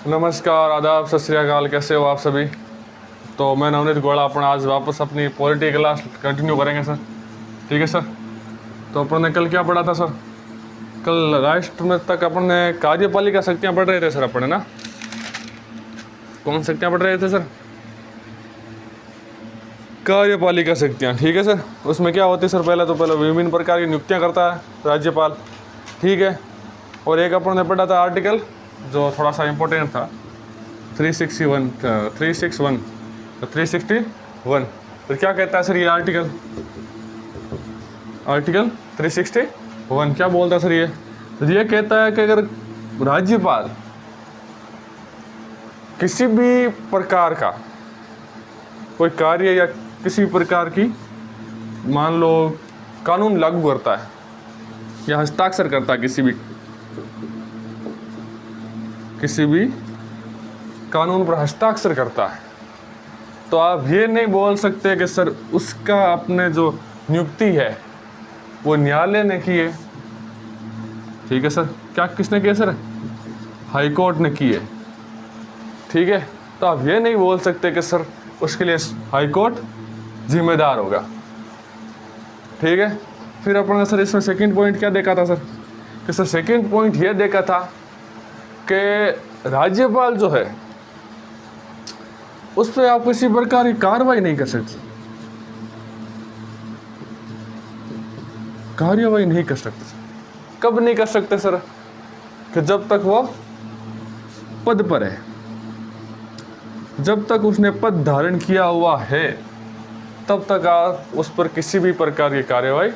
नमस्कार, आदाब, सत श्री अकाल। कैसे हो आप सभी? तो मैं नवनीत गोड़ा अपन आज वापस अपनी पॉलिटी क्लास कंटिन्यू करेंगे सर। ठीक है सर। तो अपन ने कल क्या पढ़ा था सर? कल राष्ट्र में तक अपन ने कार्यपालिका शक्तियाँ पढ़ रहे थे सर अपन, है ना? कौन शक्तियाँ पढ़ रहे थे सर? कार्यपालिका शक्तियाँ। ठीक है सर। उसमें क्या होती है सर? पहले विभिन्न प्रकार की नियुक्तियाँ करता है राज्यपाल। ठीक है। और एक अपन ने पढ़ा था आर्टिकल जो थोड़ा सा इम्पोर्टेंट था, 361 361। तो क्या कहता है सर ये आर्टिकल 361 क्या बोलता है सर ये? तो ये कहता है कि अगर राज्यपाल किसी भी प्रकार का कोई कार्य या किसी प्रकार की, मान लो, कानून लागू करता है या हस्ताक्षर करता है किसी भी कानून पर हस्ताक्षर करता है, तो आप ये नहीं बोल सकते कि सर उसका अपने जो नियुक्ति है वो न्यायालय ने की है। ठीक है सर। क्या किसने किया सर? हाई कोर्ट ने की है। ठीक है। तो आप ये नहीं बोल सकते कि सर उसके लिए हाई कोर्ट जिम्मेदार होगा। ठीक है। फिर अपन ने सर इसमें सेकंड पॉइंट क्या देखा था सर? कि सर सेकंड पॉइंट ये देखा था कि राज्यपाल जो है उस पर आप किसी प्रकार की कार्रवाई नहीं कर सकते। कार्यवाही नहीं कर सकते सर। कब नहीं कर सकते सर? कि जब तक वो पद पर है, जब तक उसने पद धारण किया हुआ है, तब तक आप उस पर किसी भी प्रकार की कार्यवाही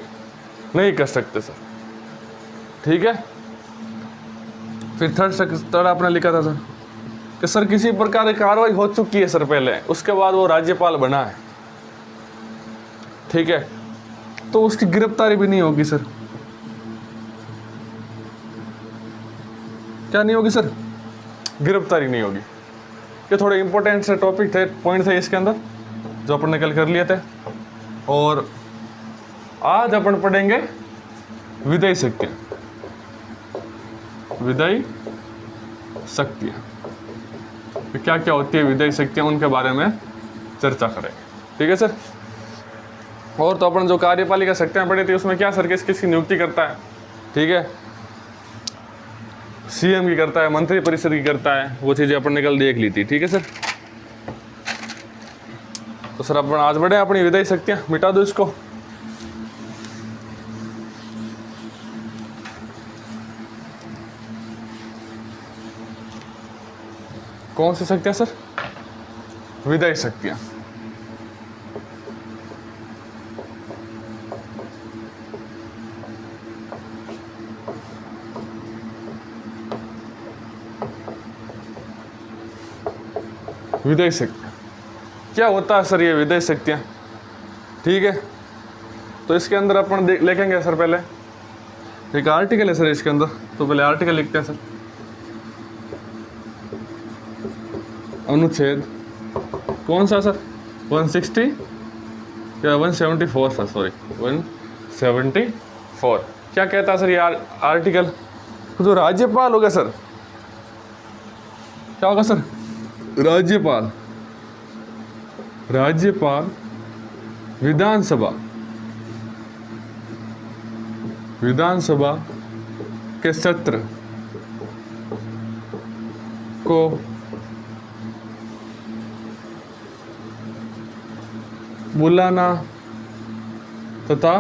नहीं कर सकते सर। ठीक है। फिर थर्ड आपने लिखा था सर कि सर किसी प्रकार की कार्रवाई हो चुकी है सर पहले, उसके बाद वो राज्यपाल बना है। ठीक है। तो उसकी गिरफ्तारी भी नहीं होगी सर। क्या नहीं होगी सर? गिरफ्तारी नहीं होगी। ये थोड़े इंपॉर्टेंट से टॉपिक थे, पॉइंट थे इसके अंदर जो अपन ने कल कर लिए थे। और आज अपन पढ़ेंगे विधायी शक्तियाँ। विधायी शक्तियाँ क्या क्या होती है विधायी शक्तियाँ, उनके बारे में चर्चा करेंगे। ठीक है सर। और तो अपन जो कार्यपालिका शक्तियाँ पढ़ी थी उसमें क्या सर किस किस की नियुक्ति करता है? ठीक है। सीएम की करता है, मंत्री परिषद की करता है, वो चीज़ें अपन ने कल देख ली थी। ठीक है सर। तो सर अपन आज बढ़े अपनी विधायी शक्तियाँ, मिटा दो इसको। कौन सी शक्तियाँ सर? विधायी शक्तियाँ। विधायी शक्तियाँ क्या होता है सर? ये विधायी शक्तियाँ। ठीक है। तो इसके अंदर अपन लिखेंगे सर, पहले एक आर्टिकल है सर इसके अंदर, तो पहले आर्टिकल लिखते हैं सर। अनुच्छेद कौन सा सर? 160 या 174 सर, सॉरी 174। क्या कहता है सर ये आर्टिकल? जो राज्यपाल होगा सर, क्या होगा सर? राज्यपाल विधानसभा के सत्र को बुलाना तथा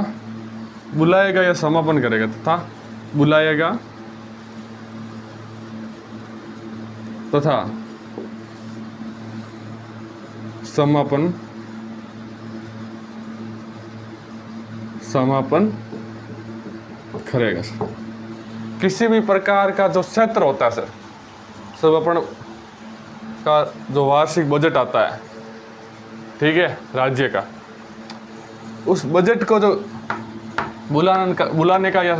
बुलाएगा या समापन करेगा, तथा बुलाएगा तथा समापन करेगा सर। किसी भी प्रकार का जो सत्र होता है सर, सब अपन का जो वार्षिक बजट आता है, ठीक है, राज्य का, उस बजट को जो बुलाने का या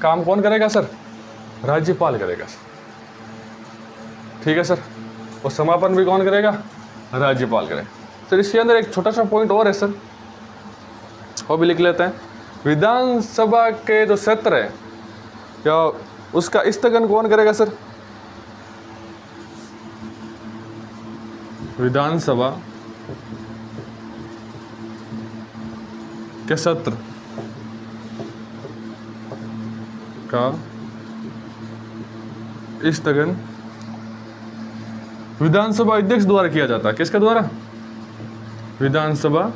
काम कौन करेगा सर? राज्यपाल करेगा सर। ठीक है सर। और समापन भी कौन करेगा? राज्यपाल करेगा सर। इसके अंदर एक छोटा सा पॉइंट और है सर, वो भी लिख लेते हैं। विधानसभा के जो सत्र है या उसका स्थगन कौन करेगा सर? विधानसभा के सत्र का स्थगन विधानसभा अध्यक्ष द्वारा किया जाता है। किसके द्वारा? विधानसभा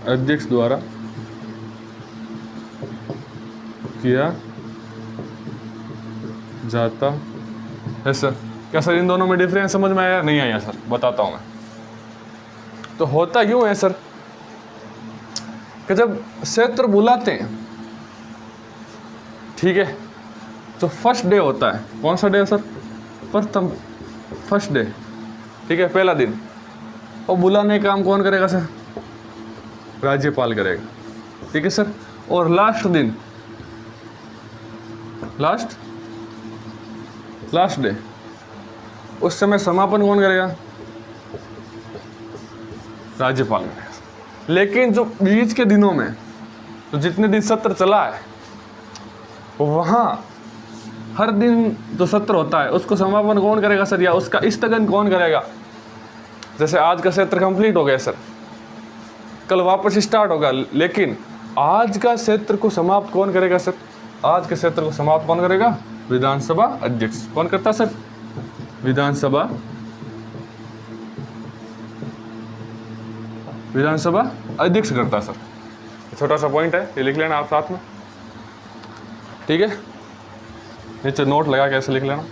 अध्यक्ष द्वारा किया जाता है। सर क्या सर इन दोनों में डिफरेंस समझ में आया? नहीं आया सर, बताता हूं मैं। तो होता यूं है सर कि जब क्षेत्र बुलाते हैं, ठीक है, तो फर्स्ट डे होता है। कौन सा डे है सर? प्रथम फर्स्ट डे, ठीक है, पहला दिन। और बुलाने का काम कौन करेगा सर? राज्यपाल करेगा, ठीक है सर। और लास्ट दिन, लास्ट डे, उस समय समापन कौन करेगा? राज्यपाल करेगा। लेकिन जो बीच के दिनों में तो जितने दिन सत्र चला है, वहां हर दिन जो सत्र होता है उसको समापन कौन करेगा सर, या उसका स्थगन कौन करेगा? जैसे आज का सत्र कंप्लीट हो गया सर, कल वापस स्टार्ट होगा, लेकिन आज का सत्र को समाप्त कौन करेगा सर? आज के सत्र को समाप्त कौन करेगा? विधानसभा अध्यक्ष। कौन करता सर? विधानसभा अध्यक्ष करता सर। छोटा सा पॉइंट है, ये लिख लेना आप साथ में, ठीक है। नीचे नोट लगा के ऐसे लिख लेना।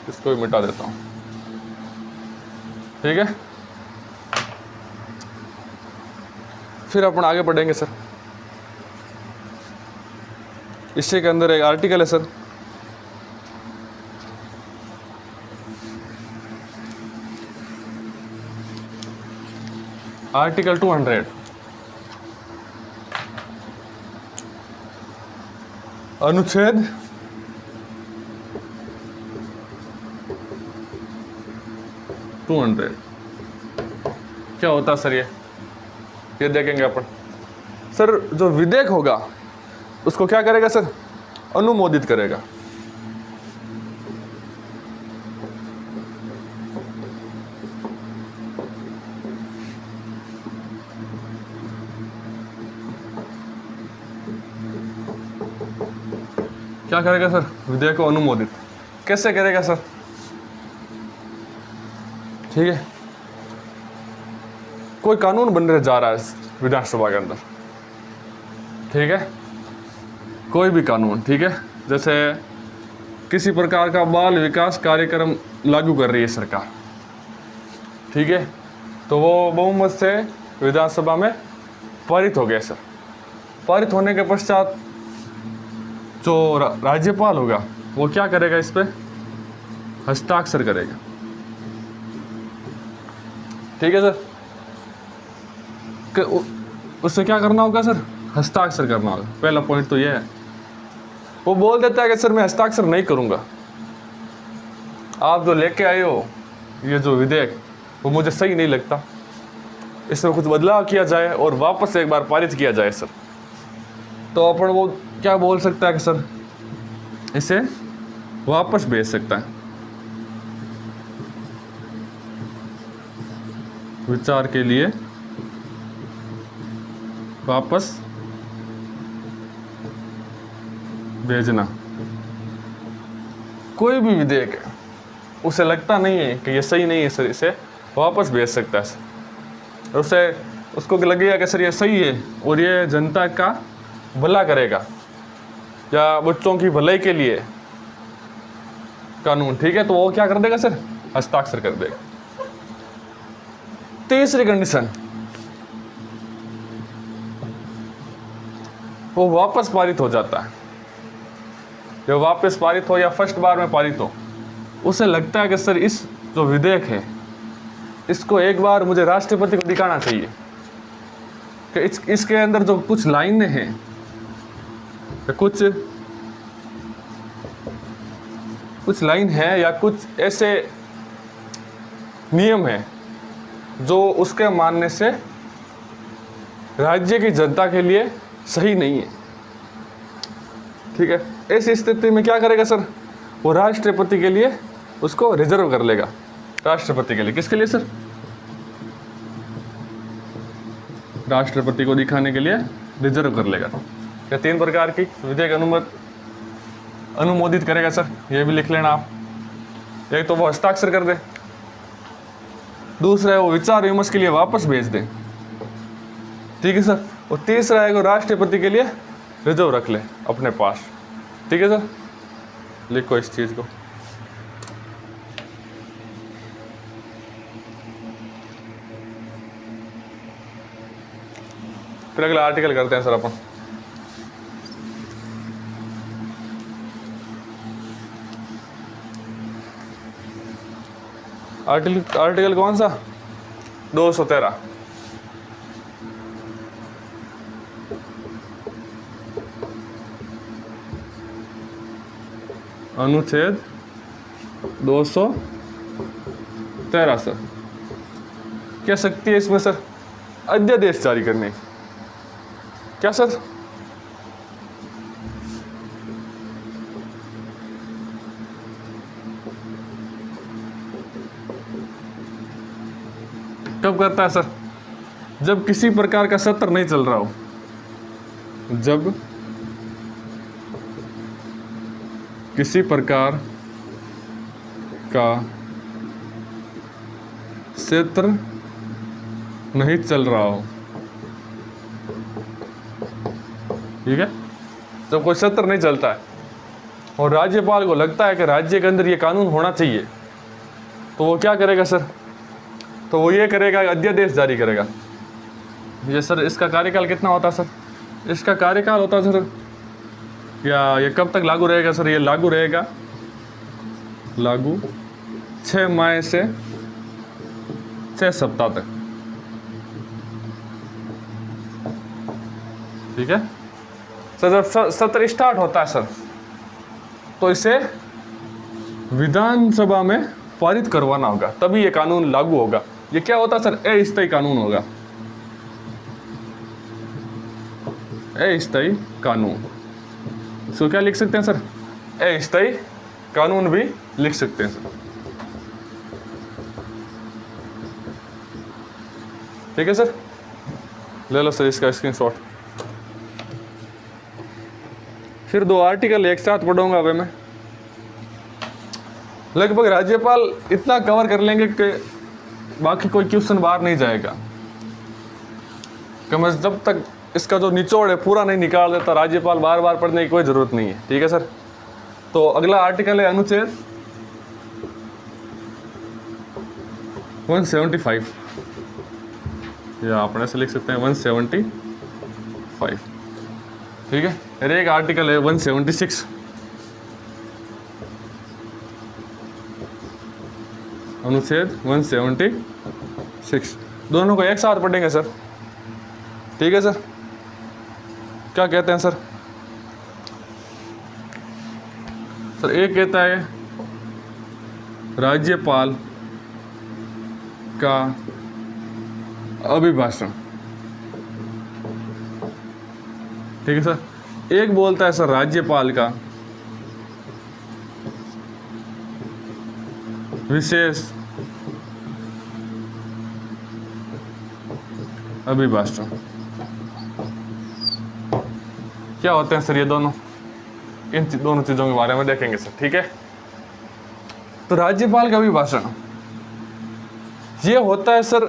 इसको भी मिटा देता हूं, ठीक है। फिर अपन आगे बढ़ेंगे सर। इसी के अंदर एक आर्टिकल है सर, आर्टिकल 200, अनुच्छेद 200 क्या होता है सर? ये देखेंगे अपन सर। जो विधेयक होगा उसको क्या करेगा सर? अनुमोदित करेगा। क्या करेगा सर? विधेयक को अनुमोदित। कैसे करेगा सर? ठीक है, कोई कानून बनने जा रहा है विधानसभा के अंदर, ठीक है, कोई भी कानून, ठीक है। जैसे किसी प्रकार का बाल विकास कार्यक्रम लागू कर रही है सरकार, ठीक है, तो वो बहुमत से विधानसभा में पारित हो गया सर। पारित होने के पश्चात जो राज्यपाल होगा वो क्या करेगा? इस पे हस्ताक्षर करेगा, ठीक है सर। उससे क्या करना होगा सर? हस्ताक्षर करना होगा। पहला पॉइंट तो ये है। वो बोल देता है कि सर मैं हस्ताक्षर नहीं करूंगा, आप जो लेके आए हो ये जो विधेयक वो मुझे सही नहीं लगता, इसमें कुछ बदलाव किया जाए और वापस एक बार पारित किया जाए सर। तो अपन वो क्या बोल सकता है कि सर इसे वापस भेज सकता है विचार के लिए, वापस भेजना। कोई भी विधेयक है उसे लगता नहीं है कि ये सही नहीं है सर, इसे वापस भेज सकता है सर। उसे उसको लगेगा कि सर ये सही है और ये जनता का भला करेगा या बच्चों की भलाई के लिए कानून, ठीक है, तो वो क्या कर देगा सर? हस्ताक्षर कर देगा। तीसरी कंडीशन, वो वापस पारित हो जाता है। जब वापस पारित हो या फर्स्ट बार में पारित हो, उसे लगता है कि सर इस जो विधेयक है इसको एक बार मुझे राष्ट्रपति को दिखाना चाहिए कि इसके अंदर जो कुछ लाइनें हैं, कुछ लाइन है या कुछ ऐसे नियम है जो उसके मानने से राज्य की जनता के लिए सही नहीं है। ठीक है, ऐसी स्थिति में क्या करेगा सर, वो राष्ट्रपति के लिए उसको रिजर्व कर लेगा। राष्ट्रपति के लिए, किसके लिए सर, राष्ट्रपति को दिखाने के लिए रिजर्व कर लेगा। या 3 प्रकार की विधेयक अनुमोदित करेगा सर, ये भी लिख लेना आप। एक तो वो हस्ताक्षर कर दे, दूसरा है वो विचार विमर्श के लिए वापस भेज दे, ठीक है सर, और तीसरा है वो राष्ट्रपति के लिए रिजर्व रख ले अपने पास। ठीक है सर, लिखो इस चीज को। फिर अगला आर्टिकल करते हैं सर अपन। आर्टिकल कौन सा, 213। अनुच्छेद 213 सर। क्या शक्ति है इसमें सर, अध्यादेश जारी करने। क्या सर, कब करता है सर, जब किसी प्रकार का सत्र नहीं चल रहा हो, जब किसी प्रकार का सत्र नहीं चल रहा हो। ठीक है, जब कोई सत्र नहीं चलता है और राज्यपाल को लगता है कि राज्य के अंदर ये कानून होना चाहिए, तो वो क्या करेगा सर, तो वो ये करेगा, अध्यादेश जारी करेगा। ये सर इसका कार्यकाल कितना होता है सर, इसका कार्यकाल होता है सर, या ये कब तक लागू रहेगा सर, ये लागू रहेगा 6 माह से 6 सप्ताह तक। ठीक है सर, जब सत्र स्टार्ट होता है सर, तो इसे विधानसभा में पारित करवाना होगा, तभी ये कानून लागू होगा। ये क्या होता है सर, अस्थायी कानून होगा, अस्थायी कानून। इसको क्या लिख सकते हैं सर, अस्थायी कानून भी लिख सकते हैं सर। ठीक है सर, ले लो सर इसका स्क्रीनशॉट। फिर 2 आर्टिकल एक साथ पढ़ूंगा अभी मैं। लगभग राज्यपाल इतना कवर कर लेंगे कि बाकी कोई क्वेश्चन बाहर नहीं जाएगा। कि मैं जब तक इसका जो निचोड़ है पूरा नहीं निकाल देता, राज्यपाल बार बार पढ़ने की कोई जरूरत नहीं है। ठीक है सर, तो अगला आर्टिकल है अनुच्छेद 175, या आप ऐसे लिख सकते हैं 175। ठीक है, और एक आर्टिकल है 176। अनुच्छेद 176, दोनों को एक साथ पढ़ेंगे सर। ठीक है सर, क्या कहते हैं सर, सर एक कहता है राज्यपाल का अभिभाषण। ठीक है सर, एक बोलता है सर राज्यपाल का विशेष अभिभाषण। क्या होते हैं सर ये दोनों, इन दोनों चीजों के बारे में देखेंगे सर। ठीक है, तो राज्यपाल का अभिभाषण ये होता है सर,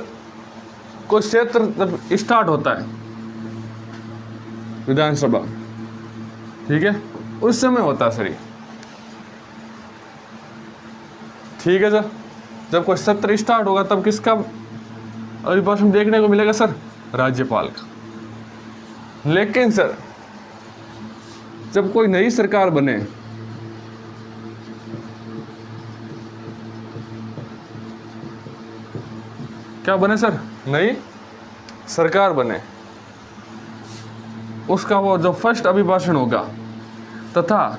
कोई क्षेत्र जब स्टार्ट होता है विधानसभा, ठीक है, उस समय होता है सर ये। ठीक है सर, जब कोई सत्र स्टार्ट होगा तब किसका अभिभाषण देखने को मिलेगा सर, राज्यपाल का। लेकिन सर जब कोई नई सरकार बने, क्या बने सर, नई सरकार बने, उसका वो जो फर्स्ट अभिभाषण होगा तथा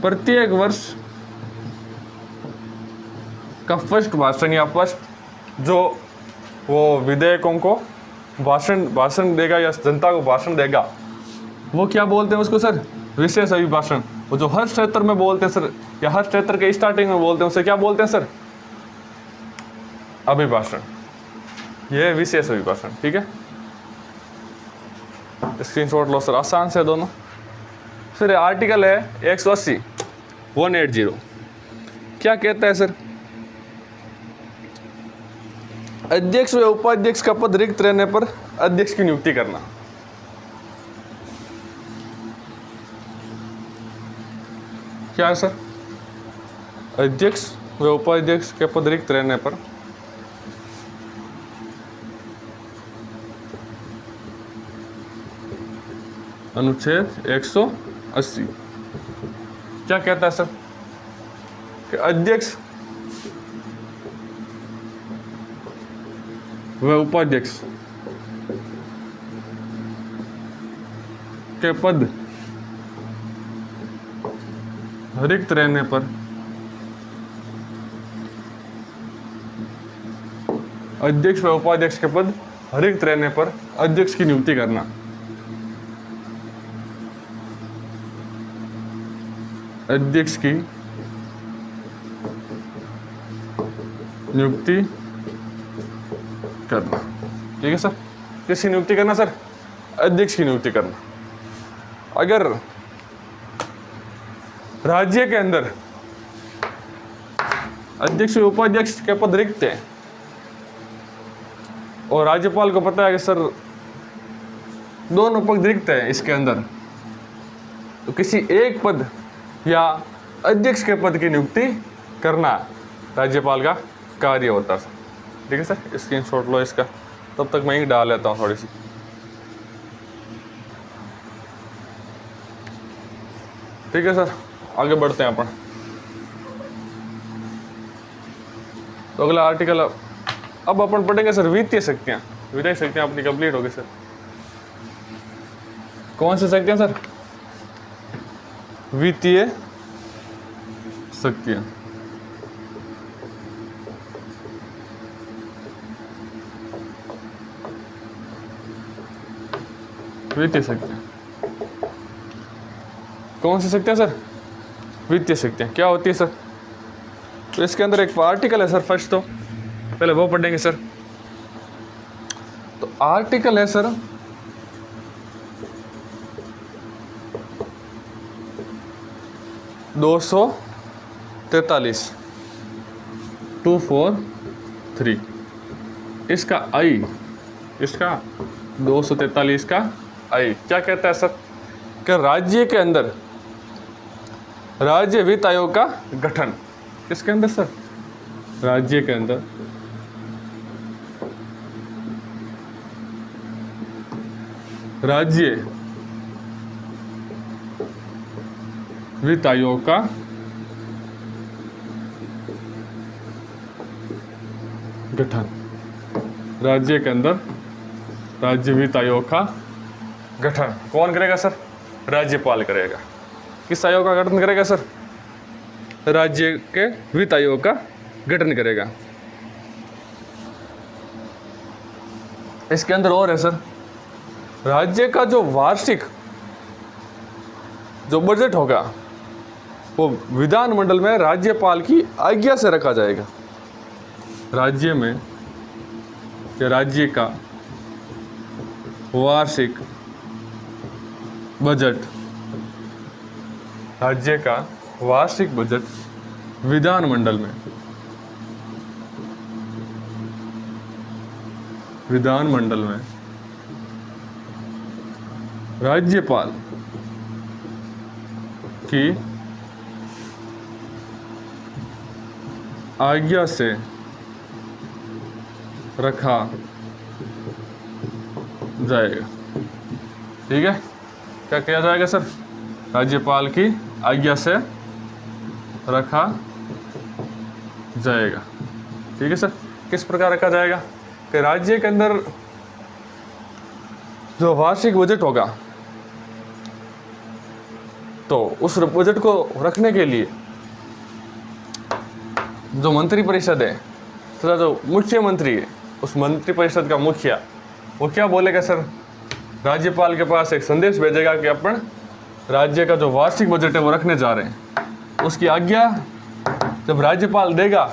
प्रत्येक वर्ष का फर्स्ट भाषण या फर्स्ट जो वो विधेयकों को भाषण देगा या जनता को भाषण देगा, वो क्या बोलते हैं उसको सर? विशेष अभिभाषण। वो जो हर क्षेत्र में बोलते हैं सर, या हर क्षेत्र के स्टार्टिंग में बोलते हैं, उसे क्या बोलते हैं सर? अभिभाषण। ये विशेष अभिभाषण। ठीक है, स्क्रीनशॉट लो सर, आसान से दोनों। फिर आर्टिकल है 180 180, क्या कहता है सर? अध्यक्ष व उपाध्यक्ष का पद रिक्त रहने पर अध्यक्ष की नियुक्ति करना। क्या है सर? अध्यक्ष व उपाध्यक्ष के पद रिक्त रहने पर अनुच्छेद 180 क्या कहता है सर? कि अध्यक्ष व उपाध्यक्ष के पद रिक्त रहने पर अध्यक्ष व उपाध्यक्ष के पद रिक्त रहने पर अध्यक्ष की नियुक्ति करना। अध्यक्ष की नियुक्ति करना। ठीक है सर, किसकी नियुक्ति करना सर? अध्यक्ष की नियुक्ति करना। अगर राज्य के अंदर अध्यक्ष व उपाध्यक्ष के पद रिक्त हैं और राज्यपाल को पता है कि सर दोनों पद रिक्त हैं इसके अंदर, तो किसी एक पद या अध्यक्ष के पद की नियुक्ति करना राज्यपाल का कार्य होता है। ठीक है सर, स्क्रीनशॉट लो इसका, तब तक मैं ही डाल लेता हूँ थोड़ी सी। ठीक है सर, आगे बढ़ते हैं अपन। तो अगला आर्टिकल अब अपन पढ़ेंगे सर वित्तीय शक्तियाँ। वित्तीय शक्तियाँ अपनी कंप्लीट होगी सर। कौन सी शक्तियाँ सर? वित्तीय शक्तियाँ। वित्तीय शक्तियाँ कौन सी शक्तियाँ सर? वित्तीय शक्तियाँ क्या होती है सर? तो इसके अंदर एक आर्टिकल है सर, फर्स्ट तो पहले वो पढ़ेंगे सर। तो आर्टिकल है सर 243 243 इसका आई, इसका 243 का आई क्या कहता है सर? कि राज्य के अंदर राज्य वित्त आयोग का गठन। किसके अंदर सर? राज्य के अंदर राज्य वित्त आयोग का गठन। राज्य के अंदर राज्य वित्त आयोग का गठन कौन करेगा सर? राज्यपाल करेगा। किस आयोग का गठन करेगा सर? राज्य के वित्त आयोग का गठन करेगा। इसके अंदर और है सर, राज्य का जो वार्षिक जो बजट होगा वो विधानमंडल में राज्यपाल की आज्ञा से रखा जाएगा। राज्य में या राज्य का वार्षिक बजट, राज्य का वार्षिक बजट विधानमंडल में राज्यपाल की आज्ञा से रखा जाएगा। ठीक है, क्या किया जाएगा सर? राज्यपाल की आज्ञा से रखा जाएगा। ठीक है सर, किस प्रकार रखा जाएगा? कि राज्य के अंदर जो वार्षिक बजट होगा तो उस बजट को रखने के लिए जो मंत्रिपरिषद है तथा जो मुख्यमंत्री है, उस मंत्रिपरिषद का मुखिया वो क्या बोलेगा सर, राज्यपाल के पास एक संदेश भेजेगा कि अपन राज्य का जो वार्षिक बजट है वो रखने जा रहे हैं। उसकी आज्ञा जब राज्यपाल देगा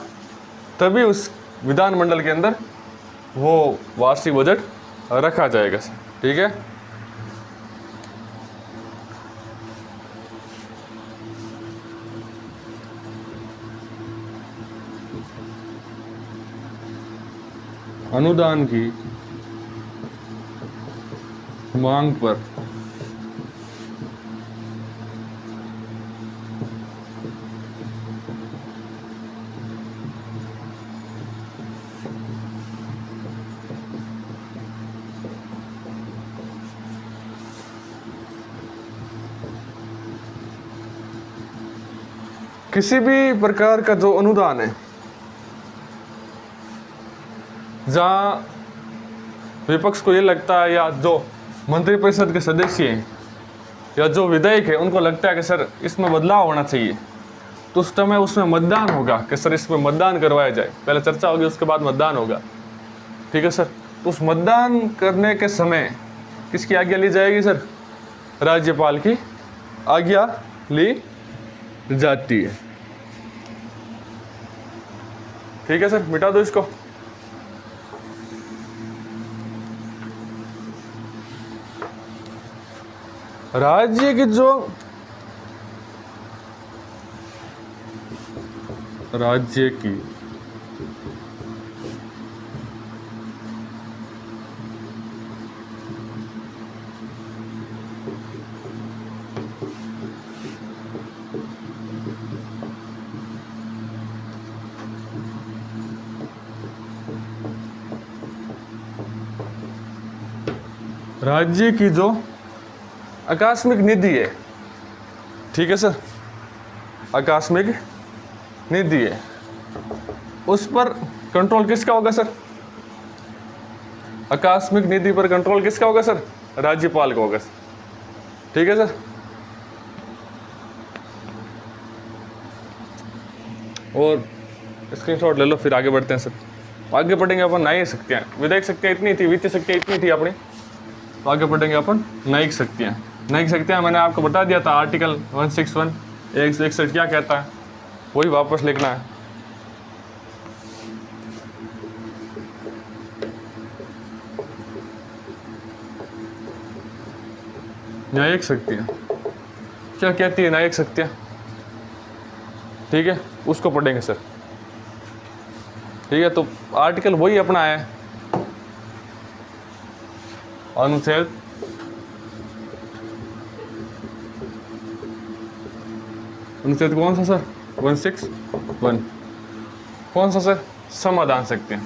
तभी उस विधानमंडल के अंदर वो वार्षिक बजट रखा जाएगा सर। ठीक है, अनुदान की मांग पर किसी भी प्रकार का जो अनुदान है, जहां विपक्ष को ये लगता है या जो मंत्रिपरिषद के सदस्य हैं या जो विधायक है उनको लगता है कि सर इसमें बदलाव होना चाहिए, तो उस समय उसमें मतदान होगा कि सर इसमें मतदान करवाया जाए। पहले चर्चा होगी, उसके बाद मतदान होगा। ठीक है सर, तो उस मतदान करने के समय किसकी आज्ञा ली जाएगी सर? राज्यपाल की आज्ञा ली जाती है। ठीक है सर, मिटा दो इसको। राज्य की जो राज्य की राज्य की जो आकस्मिक निधि है, ठीक है सर, आकस्मिक निधि है, उस पर कंट्रोल किसका होगा सर? आकस्मिक निधि पर कंट्रोल किसका होगा सर? राज्यपाल का होगा सर। ठीक है सर, और स्क्रीनशॉट ले लो, फिर आगे बढ़ते हैं सर। आगे बढ़ेंगे अपन न्यायिक शक्तियाँ, विधायक शक्तियाँ इतनी थी, वित्तीय शक्तियाँ इतनी थी अपनी, तो आगे बढ़ेंगे अपन न्यायिक शक्तियाँ। न्यायिक शक्तियाँ मैंने आपको बता दिया था, आर्टिकल 161 161 क्या कहता है, वही वापस लिखना है। न्यायिक शक्तियाँ क्या कहती है? न्यायिक शक्तियाँ, ठीक है, उसको पढ़ेंगे सर। ठीक है, तो आर्टिकल वही अपना है, अनुच्छेद अनुच्छेद कौन सा सर? 161। कौन सा सर? समाधान शक्तियाँ।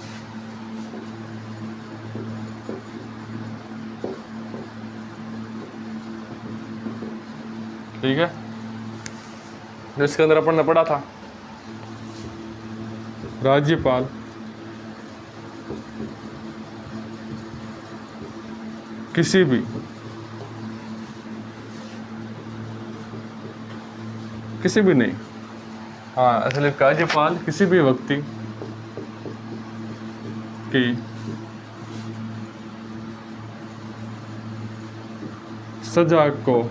ठीक है, जिसके अंदर अपन ने पढ़ा था, राज्यपाल किसी भी नहीं, हाँ असल राज्यपाल किसी भी व्यक्ति की सजा को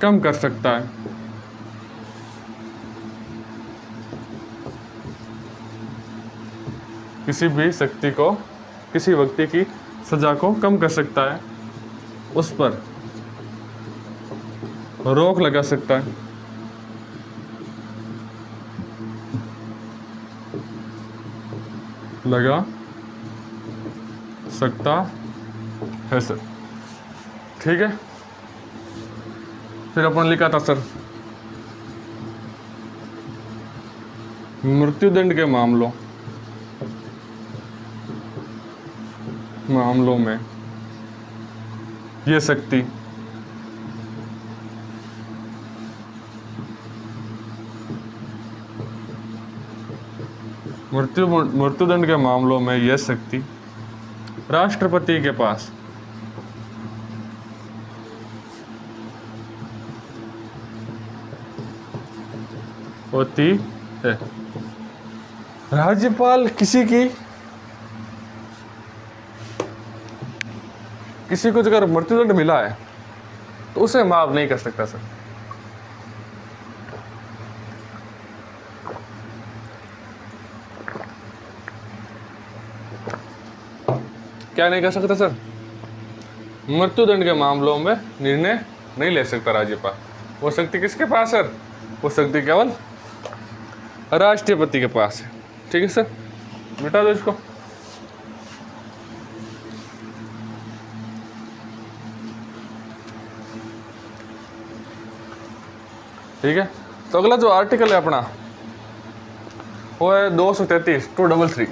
कम कर सकता है। किसी भी शक्ति को, किसी व्यक्ति की सजा को कम कर सकता है, उस पर रोक लगा सकता है। लगा सकता है सर। ठीक है, फिर अपन लिखा था सर, मृत्युदंड के मामलों में ये शक्ति मृत्युदंड के मामलों में यह शक्ति राष्ट्रपति के पास होती है। राज्यपाल किसी की किसी को अगर मृत्युदंड मिला है तो उसे माफ नहीं कर सकता सर। क्या नहीं कर सकता सर? मृत्युदंड के मामलों में निर्णय नहीं ले सकता राज्यपाल। वो शक्ति किसके पास सर? वो शक्ति केवल राष्ट्रपति के पास है। ठीक है सर, मिटा दो इसको। ठीक है, तो अगला जो आर्टिकल है अपना वो है 233 233।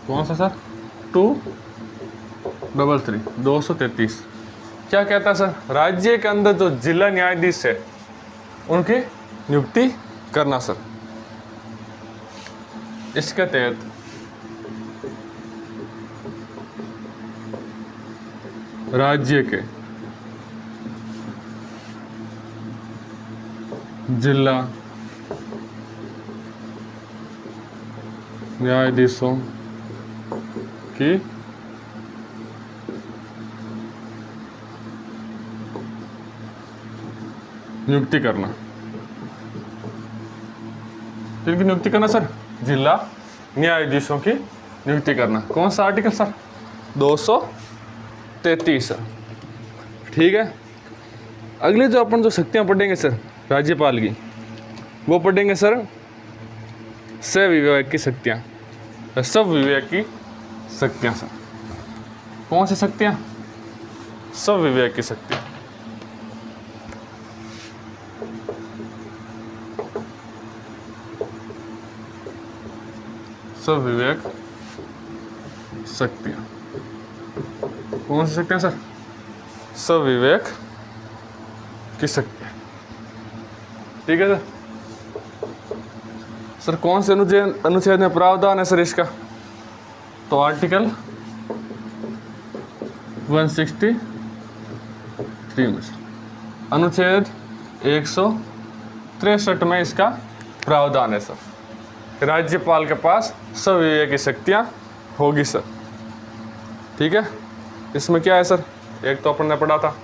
कौन सा सर? 233 233 क्या कहता है सर? राज्य के अंदर जो जिला न्यायाधीश है उनकी नियुक्ति करना सर। इसके तहत राज्य के जिला न्यायाधीशों की नियुक्ति करना। किनकी नियुक्ति करना सर? जिला न्यायाधीशों की नियुक्ति करना। कौन सा आर्टिकल सर? 233 सर। ठीक है, अगले जो अपन जो शक्तियां पढ़ेंगे सर राज्यपाल की, वो पढ़ेंगे सर सविवेक की शक्तियां। सब विवेक की शक्तियां सर। कौन सी शक्तियां? सब विवेक की शक्तियां। सब विवेक शक्तियां। कौन सी शक्तियां सर? सब विवेक की शक्तियां। ठीक है सर। सर कौन से अनुच्छेद में प्रावधान है सर इसका? तो आर्टिकल 163 में सर अनुच्छेद 163 में इसका प्रावधान है सर। राज्यपाल के पास सब विवेक की शक्तियां होगी सर। ठीक है, इसमें क्या है सर? एक तो अपन ने पढ़ा था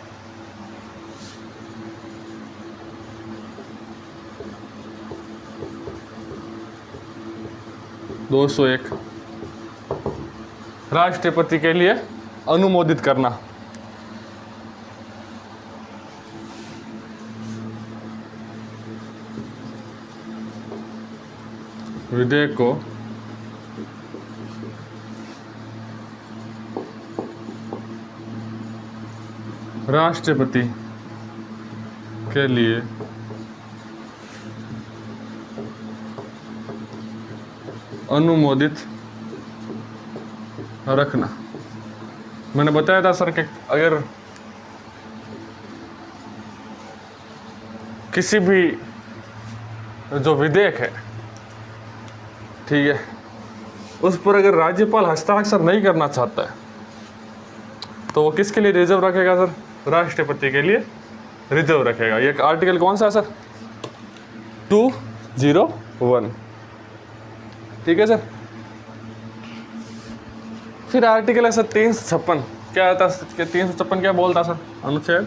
201 राष्ट्रपति के लिए अनुमोदित करना। विधेयक को राष्ट्रपति के लिए अनुमोदित रखना। मैंने बताया था सर कि अगर किसी भी जो विधेयक है, ठीक है, उस पर अगर राज्यपाल हस्ताक्षर नहीं करना चाहता है तो वो किसके लिए रिजर्व रखेगा सर? राष्ट्रपति के लिए रिजर्व रखेगा। ये आर्टिकल कौन सा है सर? 201। ठीक है सर। फिर आर्टिकल है सर 356। क्या आता है? 356 क्या बोलता सर? अनुच्छेद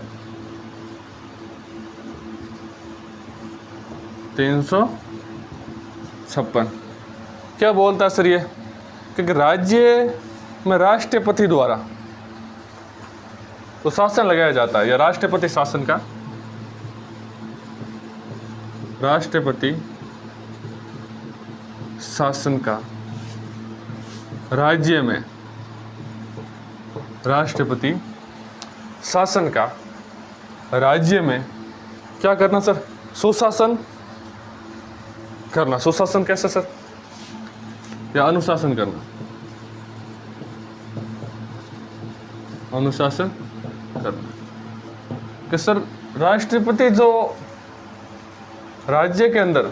356 क्या बोलता है सर? ये क्योंकि राज्य में राष्ट्रपति द्वारा तो शासन लगाया जाता है, या राष्ट्रपति शासन का, राष्ट्रपति शासन का राज्य में राष्ट्रपति शासन का राज्य में क्या करना सर? सुशासन करना। सुशासन कैसे सर? या अनुशासन करना। अनुशासन करना कि सर राष्ट्रपति जो राज्य के अंदर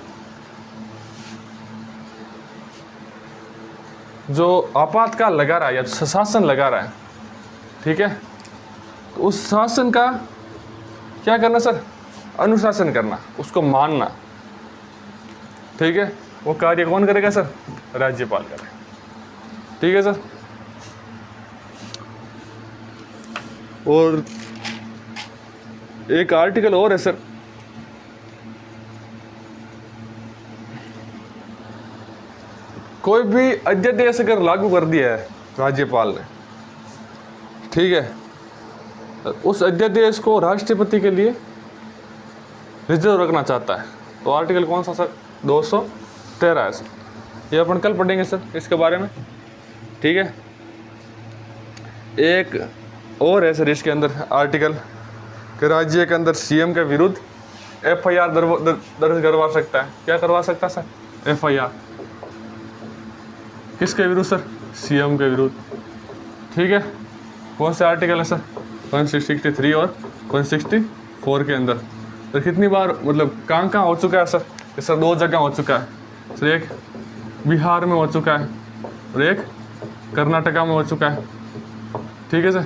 जो आपातकाल लगा रहा है या शासन लगा रहा है, ठीक है, तो उस शासन का क्या करना सर? अनुशासन करना, उसको मानना। ठीक है, वो कार्य कौन करेगा सर? राज्यपाल करे। ठीक है सर। और एक आर्टिकल और है सर, कोई भी अध्यादेश अगर लागू कर दिया है राज्यपाल ने, ठीक है, उस अध्यादेश को राष्ट्रपति के लिए रिजर्व रखना चाहता है, तो आर्टिकल कौन सा सर? 213 है सर। ये अपन कल पढ़ेंगे सर इसके बारे में। ठीक है। एक और है सर इसके अंदर आर्टिकल कि राज्य के अंदर सीएम के विरुद्ध FIR दर्ज करवा सकता है। क्या करवा सकता है सर? FIR। किसके विरुद्ध सर? सीएम के विरुद्ध। ठीक है। कौन से आर्टिकल है सर? 163 और 164 के अंदर। तो कितनी बार, मतलब कहाँ हो चुका है सर? सर 2 जगह हो चुका है सर, एक बिहार में हो चुका है और एक कर्नाटका में हो चुका है। ठीक है सर।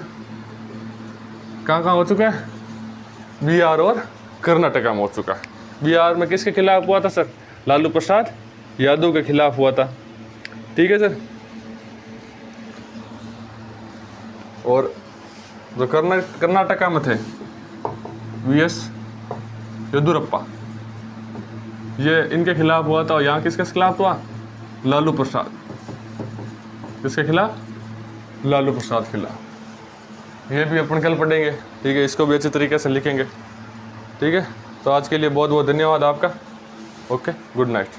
कहाँ हो चुका है? बिहार और कर्नाटका में हो चुका है। बिहार में किसके खिलाफ हुआ था सर? लालू प्रसाद यादव के खिलाफ हुआ था। ठीक है सर। और जो कर्नाटका में थे VS येदुरप्पा, ये इनके खिलाफ हुआ था। और यहाँ किसके खिलाफ हुआ? लालू प्रसाद। किसके खिलाफ? लालू प्रसाद के खिलाफ। ये भी अपन कल पढ़ेंगे। ठीक है। इसको भी अच्छी तरीके से लिखेंगे। ठीक है। तो आज के लिए बहुत बहुत धन्यवाद आपका। Okay, good night.